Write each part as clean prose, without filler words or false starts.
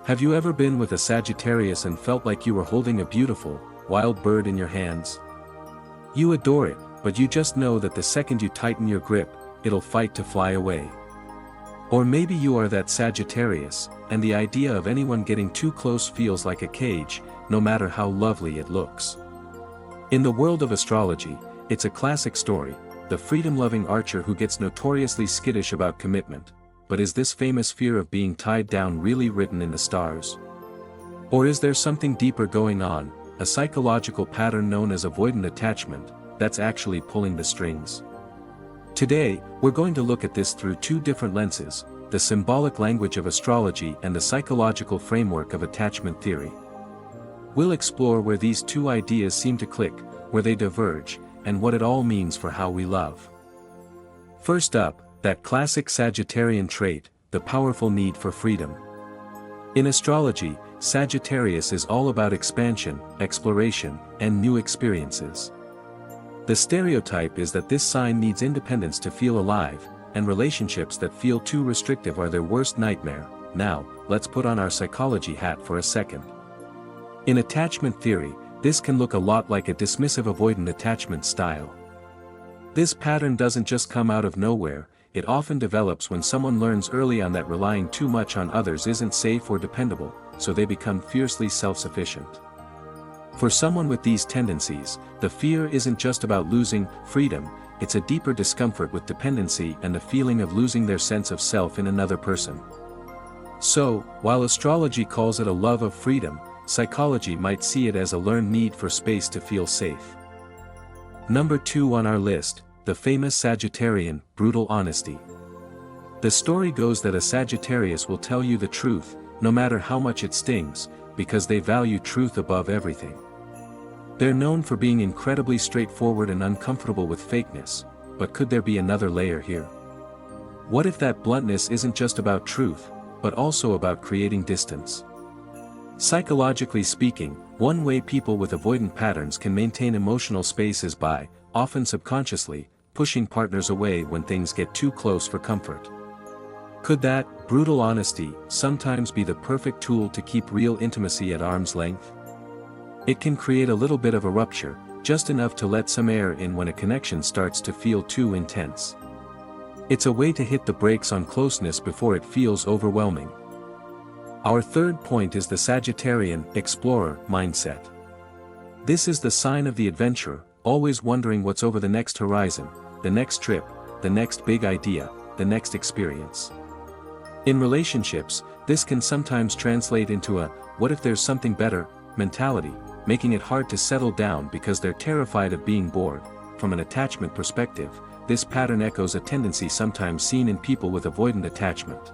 Have you ever been with a Sagittarius and felt like you were holding a beautiful, wild bird in your hands? You adore it, but you just know that the second you tighten your grip, it'll fight to fly away. Or maybe you are that Sagittarius, and the idea of anyone getting too close feels like a cage, no matter how lovely it looks. In the world of astrology, it's a classic story, the freedom-loving archer who gets notoriously skittish about commitment. But is this famous fear of being tied down really written in the stars? Or is there something deeper going on, a psychological pattern known as avoidant attachment, that's actually pulling the strings? Today, we're going to look at this through two different lenses, the symbolic language of astrology and the psychological framework of attachment theory. We'll explore where these two ideas seem to click, where they diverge, and what it all means for how we love. First up, that classic Sagittarian trait, the powerful need for freedom. In astrology, Sagittarius is all about expansion, exploration, and new experiences. The stereotype is that this sign needs independence to feel alive, and relationships that feel too restrictive are their worst nightmare. Now, let's put on our psychology hat for a second. In attachment theory, this can look a lot like a dismissive-avoidant attachment style. This pattern doesn't just come out of nowhere, it often develops when someone learns early on that relying too much on others isn't safe or dependable, so they become fiercely self-sufficient. For someone with these tendencies, the fear isn't just about losing freedom, it's a deeper discomfort with dependency and the feeling of losing their sense of self in another person. So, while astrology calls it a love of freedom, psychology might see it as a learned need for space to feel safe. Number 2 on our list, the famous Sagittarian, brutal honesty. The story goes that a Sagittarius will tell you the truth, no matter how much it stings, because they value truth above everything. They're known for being incredibly straightforward and uncomfortable with fakeness, but could there be another layer here? What if that bluntness isn't just about truth, but also about creating distance? Psychologically speaking, one way people with avoidant patterns can maintain emotional space is by, often subconsciously, pushing partners away when things get too close for comfort. Could that brutal honesty sometimes be the perfect tool to keep real intimacy at arm's length? It can create a little bit of a rupture, just enough to let some air in when a connection starts to feel too intense. It's a way to hit the brakes on closeness before it feels overwhelming. Our third point is the Sagittarian, explorer, mindset. This is the sign of the adventurer, always wondering what's over the next horizon, the next trip, the next big idea, the next experience. In relationships, this can sometimes translate into a, what if there's something better, mentality, making it hard to settle down because they're terrified of being bored. From an attachment perspective, this pattern echoes a tendency sometimes seen in people with avoidant attachment.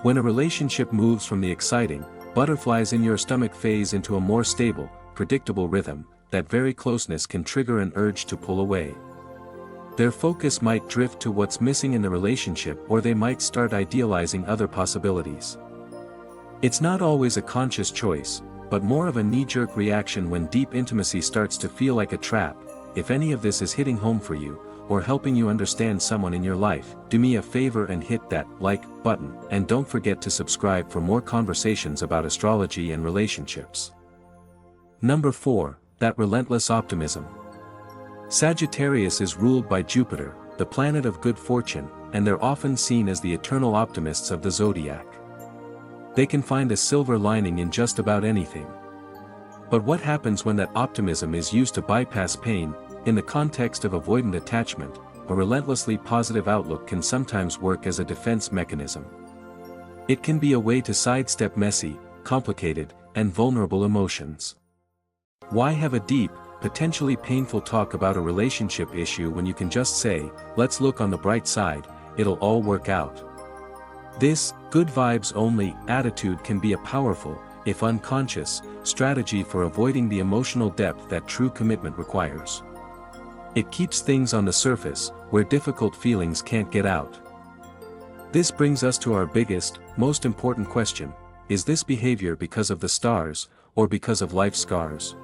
When a relationship moves from the exciting, butterflies in your stomach phase into a more stable, predictable rhythm, that very closeness can trigger an urge to pull away. Their focus might drift to what's missing in the relationship, or they might start idealizing other possibilities. It's not always a conscious choice, but more of a knee-jerk reaction when deep intimacy starts to feel like a trap. If any of this is hitting home for you, or helping you understand someone in your life, do me a favor and hit that like button, and don't forget to subscribe for more conversations about astrology and relationships. Number 4, that relentless optimism. Sagittarius is ruled by Jupiter, the planet of good fortune, and they're often seen as the eternal optimists of the Zodiac. They can find a silver lining in just about anything. But what happens when that optimism is used to bypass pain? In the context of avoidant attachment, a relentlessly positive outlook can sometimes work as a defense mechanism. It can be a way to sidestep messy, complicated, and vulnerable emotions. Why have a deep, potentially painful talk about a relationship issue when you can just say, let's look on the bright side, it'll all work out? This, good vibes only, attitude can be a powerful, if unconscious, strategy for avoiding the emotional depth that true commitment requires. It keeps things on the surface, where difficult feelings can't get out. This brings us to our biggest, most important question: is this behavior because of the stars, or because of life scars?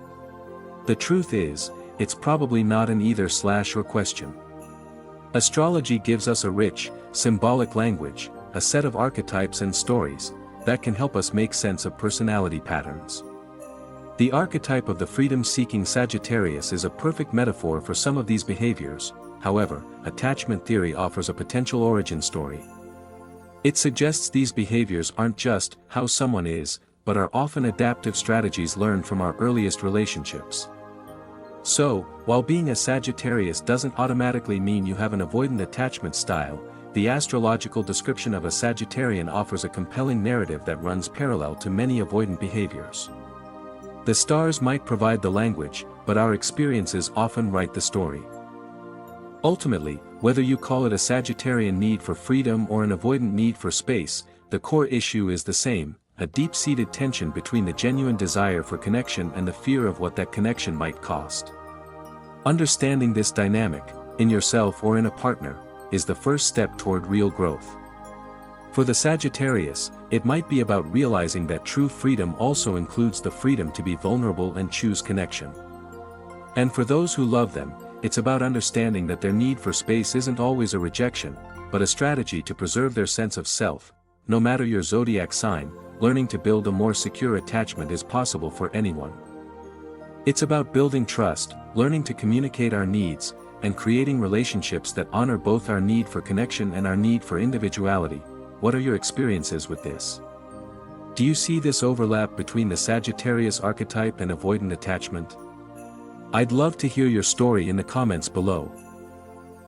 The truth is, it's probably not an either/or question. Astrology gives us a rich, symbolic language, a set of archetypes and stories, that can help us make sense of personality patterns. The archetype of the freedom-seeking Sagittarius is a perfect metaphor for some of these behaviors. However, attachment theory offers a potential origin story. It suggests these behaviors aren't just how someone is, but are often adaptive strategies learned from our earliest relationships. So, while being a Sagittarius doesn't automatically mean you have an avoidant attachment style, the astrological description of a Sagittarian offers a compelling narrative that runs parallel to many avoidant behaviors. The stars might provide the language, but our experiences often write the story. Ultimately, whether you call it a Sagittarian need for freedom or an avoidant need for space, the core issue is the same: a deep-seated tension between the genuine desire for connection and the fear of what that connection might cost. Understanding this dynamic, in yourself or in a partner, is the first step toward real growth. For the Sagittarius, it might be about realizing that true freedom also includes the freedom to be vulnerable and choose connection. And for those who love them, it's about understanding that their need for space isn't always a rejection, but a strategy to preserve their sense of self. No matter your zodiac sign, learning to build a more secure attachment is possible for anyone. It's about building trust, learning to communicate our needs, and creating relationships that honor both our need for connection and our need for individuality. What are your experiences with this? Do you see this overlap between the Sagittarius archetype and avoidant attachment? I'd love to hear your story in the comments below.